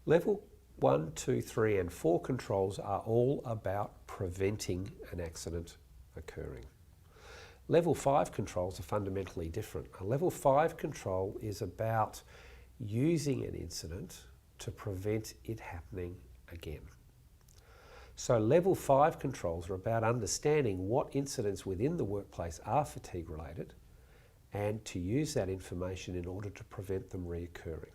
Level 1, 2, 3 and 4 controls are all about preventing an accident occurring. Level 5 controls are fundamentally different. A level 5 control is about using an incident to prevent it happening again. So level 5 controls are about understanding what incidents within the workplace are fatigue related and to use that information in order to prevent them reoccurring.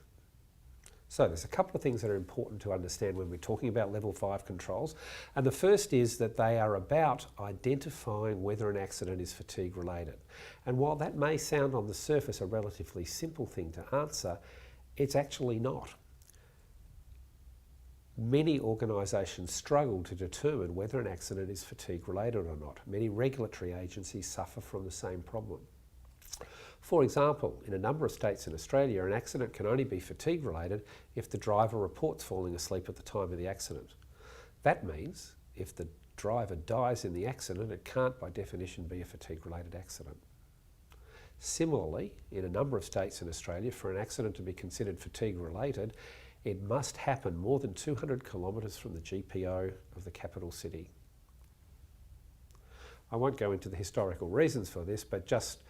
So there's a couple of things that are important to understand when we're talking about level 5 controls. And the first is that they are about identifying whether an accident is fatigue related. And while that may sound on the surface a relatively simple thing to answer, it's actually not. Many organisations struggle to determine whether an accident is fatigue related or not. Many regulatory agencies suffer from the same problem. For example, in a number of states in Australia, an accident can only be fatigue related if the driver reports falling asleep at the time of the accident. That means if the driver dies in the accident, it can't by definition be a fatigue related accident. Similarly, in a number of states in Australia, for an accident to be considered fatigue related, it must happen more than 200 kilometres from the GPO of the capital city. I won't go into the historical reasons for this, but just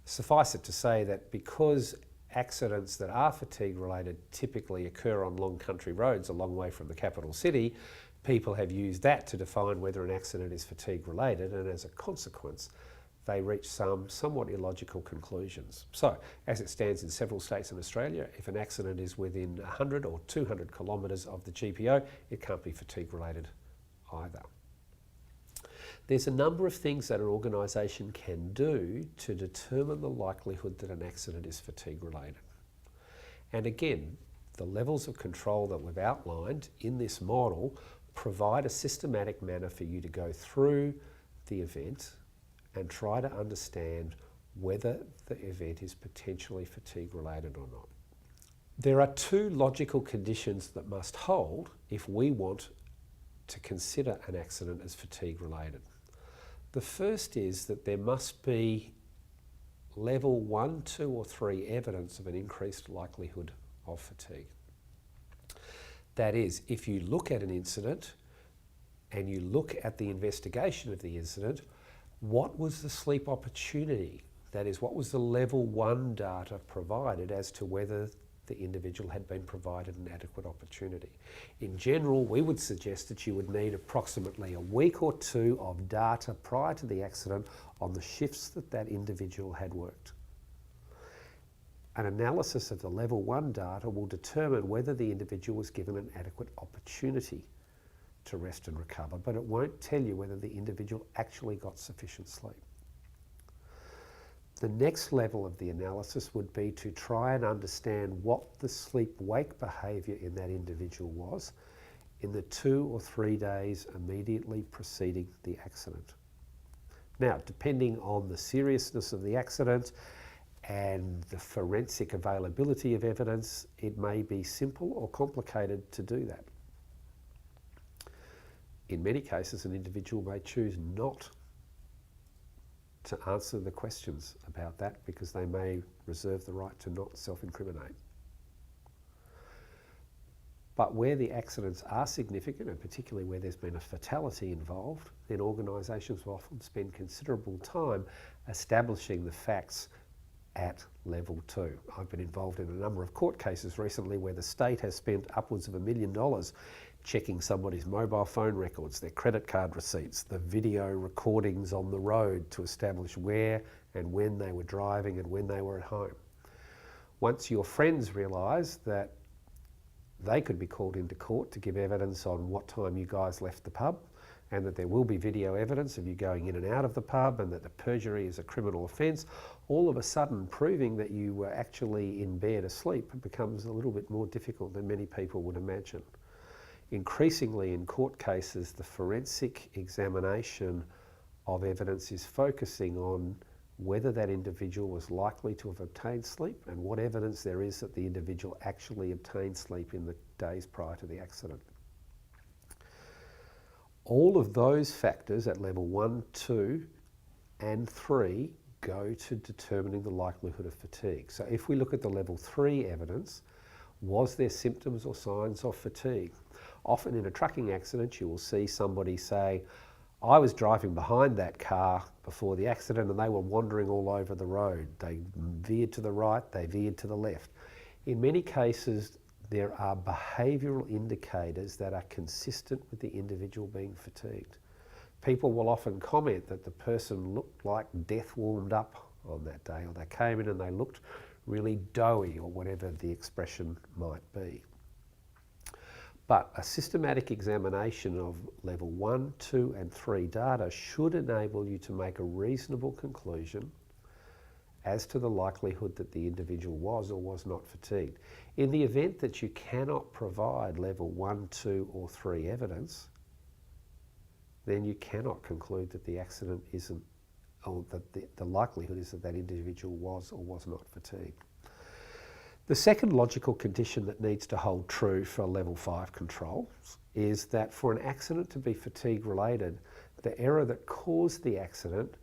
suffice it to say that because accidents that are fatigue related typically occur on long country roads a long way from the capital city, people have used that to define whether an accident is fatigue related, and as a consequence they reach some somewhat illogical conclusions. So, as it stands in several states in Australia, if an accident is within 100 or 200 kilometres of the GPO, it can't be fatigue related either. There's a number of things that an organisation can do to determine the likelihood that an accident is fatigue related. And again, the levels of control that we've outlined in this model provide a systematic manner for you to go through the event and try to understand whether the event is potentially fatigue related or not. There are two logical conditions that must hold if we want to consider an accident as fatigue related. The first is that there must be level 1, 2 or 3 evidence of an increased likelihood of fatigue. That is, if you look at an incident and you look at the investigation of the incident, what was the sleep opportunity? That is, what was the level 1 data provided as to whether the individual had been provided an adequate opportunity. In general, we would suggest that you would need approximately a week or 2 of data prior to the accident on the shifts that that individual had worked. An analysis of the level 1 data will determine whether the individual was given an adequate opportunity to rest and recover, but it won't tell you whether the individual actually got sufficient sleep. The next level of the analysis would be to try and understand what the sleep-wake behaviour in that individual was in the 2 or 3 days immediately preceding the accident. Now, depending on the seriousness of the accident and the forensic availability of evidence, it may be simple or complicated to do that. In many cases, an individual may choose not to answer the questions about that because they may reserve the right to not self-incriminate. But where the accidents are significant, and particularly where there's been a fatality involved, then organisations will often spend considerable time establishing the facts at level 2. I've been involved in a number of court cases recently where the state has spent upwards of $1 million checking somebody's mobile phone records, their credit card receipts, the video recordings on the road to establish where and when they were driving and when they were at home. Once your friends realise that they could be called into court to give evidence on what time you guys left the pub, and that there will be video evidence of you going in and out of the pub, and that the perjury is a criminal offence, all of a sudden proving that you were actually in bed asleep becomes a little bit more difficult than many people would imagine. Increasingly in court cases, the forensic examination of evidence is focusing on whether that individual was likely to have obtained sleep and what evidence there is that the individual actually obtained sleep in the days prior to the accident. All of those factors at level 1, 2 and 3 go to determining the likelihood of fatigue. So if we look at the level 3 evidence, Was there symptoms or signs of fatigue? Often in a trucking accident, you will see somebody say, I was driving behind that car before the accident and they were wandering all over the road. They veered to the right, they veered to the left. In many cases, there are behavioural indicators that are consistent with the individual being fatigued. People will often comment that the person looked like death warmed up on that day, or they came in and they looked really doughy, or whatever the expression might be. But a systematic examination of level 1, 2 and 3 data should enable you to make a reasonable conclusion as to the likelihood that the individual was or was not fatigued. In the event that you cannot provide level 1, 2 or 3 evidence, then you cannot conclude that the accident isn't, or that the likelihood is that that individual was or was not fatigued. The second logical condition that needs to hold true for level 5 controls is that for an accident to be fatigue related, the error that caused the accident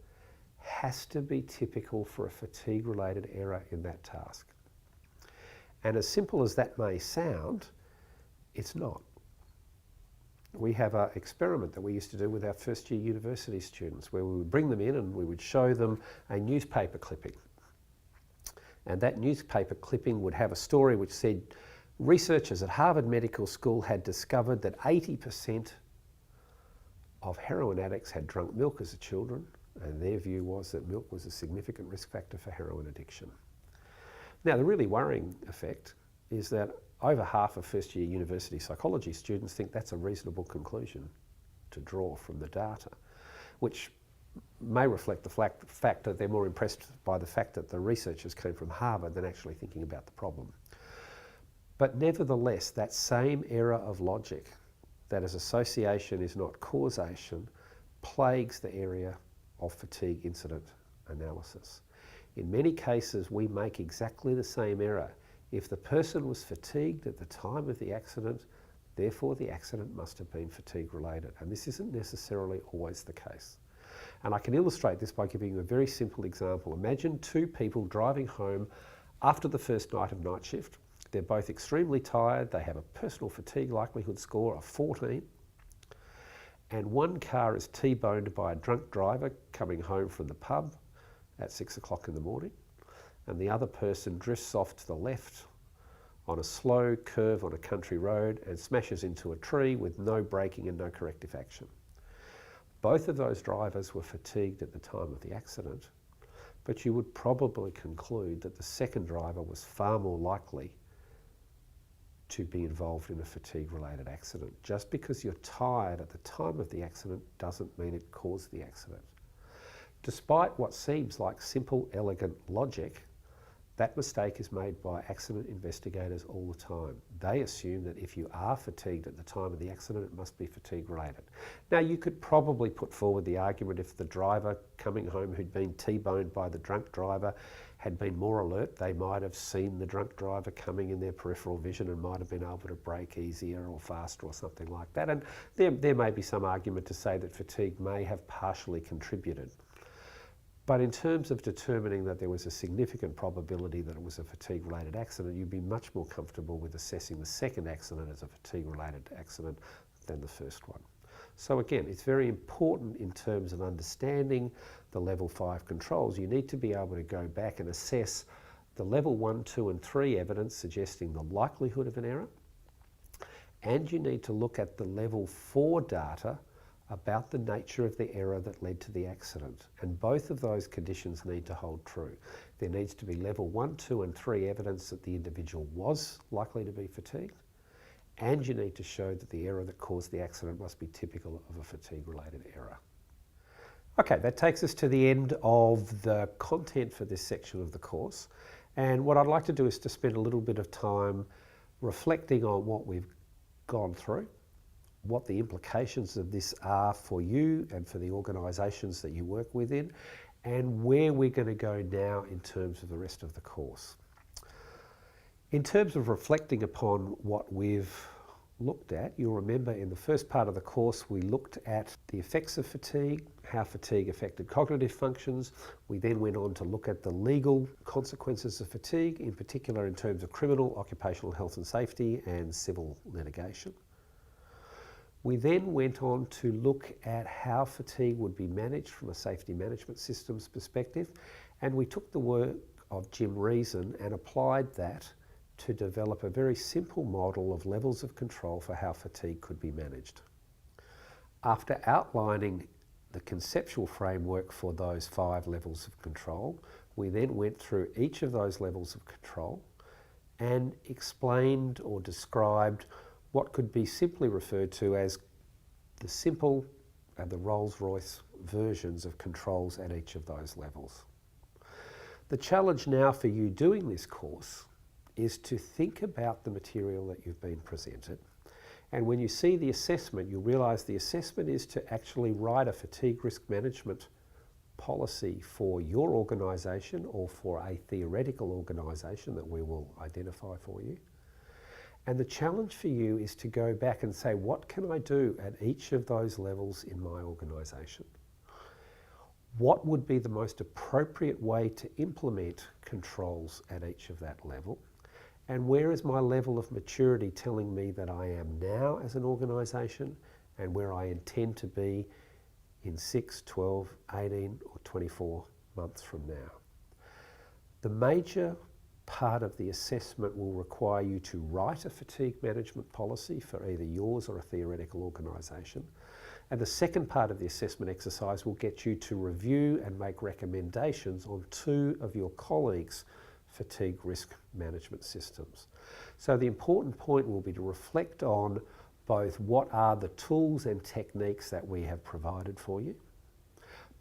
has to be typical for a fatigue related error in that task. And as simple as that may sound, it's not. We have an experiment that we used to do with our first year university students where we would bring them in and we would show them a newspaper clipping. And that newspaper clipping would have a story which said researchers at Harvard Medical School had discovered that 80% of heroin addicts had drunk milk as children, and their view was that milk was a significant risk factor for heroin addiction. Now, the really worrying effect is that over half of first year university psychology students think that's a reasonable conclusion to draw from the data, which may reflect the fact that they're more impressed by the fact that the researchers came from Harvard than actually thinking about the problem. But nevertheless, that same error of logic, that as association is not causation, plagues the area of fatigue incident analysis. In many cases, we make exactly the same error. If the person was fatigued at the time of the accident, therefore the accident must have been fatigue related. And this isn't necessarily always the case. And I can illustrate this by giving you a very simple example. Imagine two people driving home after the first night of night shift. They're both extremely tired. They have a personal fatigue likelihood score of 14. And one car is T-boned by a drunk driver coming home from the pub at 6 o'clock in the morning. And the other person drifts off to the left on a slow curve on a country road and smashes into a tree with no braking and no corrective action. Both of those drivers were fatigued at the time of the accident, but you would probably conclude that the second driver was far more likely to be involved in a fatigue-related accident. Just because you're tired at the time of the accident doesn't mean it caused the accident. Despite what seems like simple, elegant logic, that mistake is made by accident investigators all the time. They assume that if you are fatigued at the time of the accident, it must be fatigue related. Now, you could probably put forward the argument if the driver coming home who'd been T-boned by the drunk driver had been more alert, they might have seen the drunk driver coming in their peripheral vision and might have been able to brake easier or faster or something like that. And there may be some argument to say that fatigue may have partially contributed. But in terms of determining that there was a significant probability that it was a fatigue-related accident, you'd be much more comfortable with assessing the second accident as a fatigue-related accident than the first one. So again, it's very important in terms of understanding the level 5 controls. You need to be able to go back and assess the level 1, 2 and 3 evidence suggesting the likelihood of an error, and you need to look at the level 4 data about the nature of the error that led to the accident. And both of those conditions need to hold true. There needs to be level 1, 2 and 3 evidence that the individual was likely to be fatigued, and you need to show that the error that caused the accident must be typical of a fatigue-related error. Okay, that takes us to the end of the content for this section of the course. And what I'd like to do is to spend a little bit of time reflecting on what we've gone through, what the implications of this are for you and for the organisations that you work within, and where we're going to go now in terms of the rest of the course. In terms of reflecting upon what we've looked at, you'll remember in the first part of the course we looked at the effects of fatigue, how fatigue affected cognitive functions. We then went on to look at the legal consequences of fatigue, in particular in terms of criminal, occupational health and safety and civil litigation. We then went on to look at how fatigue would be managed from a safety management systems perspective, and we took the work of Jim Reason and applied that to develop a very simple model of levels of control for how fatigue could be managed. After outlining the conceptual framework for those 5 levels of control, we then went through each of those levels of control and explained or described what could be simply referred to as the simple and the Rolls-Royce versions of controls at each of those levels. The challenge now for you doing this course is to think about the material that you've been presented, and when you see the assessment, you realise the assessment is to actually write a fatigue risk management policy for your organisation or for a theoretical organisation that we will identify for you. And the challenge for you is to go back and say, what can I do at each of those levels in my organisation? What would be the most appropriate way to implement controls at each of that level? And where is my level of maturity telling me that I am now as an organisation and where I intend to be in 6, 12, 18 or 24 months from now? The major part of the assessment will require you to write a fatigue management policy for either yours or a theoretical organisation. And the second part of the assessment exercise will get you to review and make recommendations on 2 of your colleagues' fatigue risk management systems. So the important point will be to reflect on both what are the tools and techniques that we have provided for you,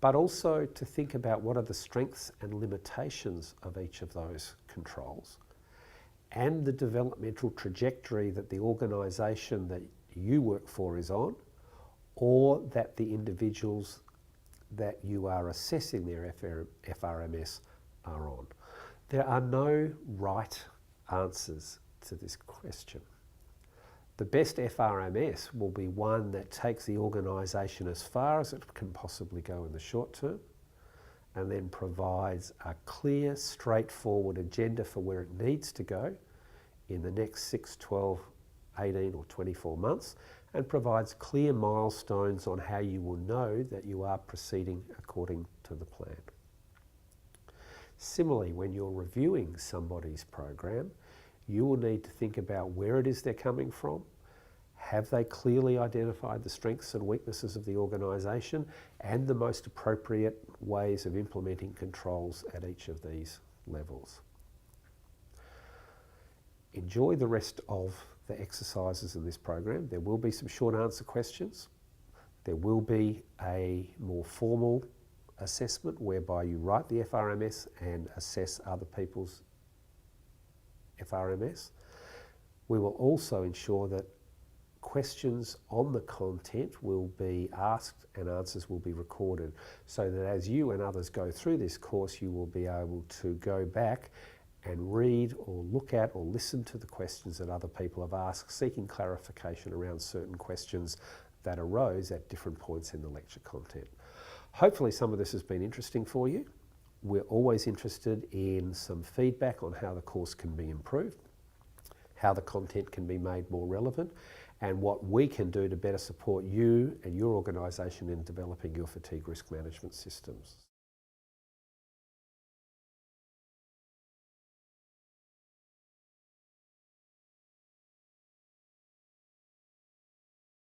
but also to think about what are the strengths and limitations of each of those controls and the developmental trajectory that the organisation that you work for is on, or that the individuals that you are assessing their FRMS are on. There are no right answers to this question. The best FRMS will be one that takes the organisation as far as it can possibly go in the short term and then provides a clear, straightforward agenda for where it needs to go in the next 6, 12, 18 or 24 months, and provides clear milestones on how you will know that you are proceeding according to the plan. Similarly, when you're reviewing somebody's program, you will need to think about where it is they're coming from. Have they clearly identified the strengths and weaknesses of the organisation and the most appropriate ways of implementing controls at each of these levels? Enjoy the rest of the exercises in this program. There will be some short answer questions. There will be a more formal assessment whereby you write the FRMS and assess other people's FRMS. We will also ensure that questions on the content will be asked and answers will be recorded, so that as you and others go through this course, you will be able to go back and read or look at or listen to the questions that other people have asked, seeking clarification around certain questions that arose at different points in the lecture content. Hopefully some of this has been interesting for you. We're always interested in some feedback on how the course can be improved, how the content can be made more relevant, and what we can do to better support you and your organisation in developing your fatigue risk management systems.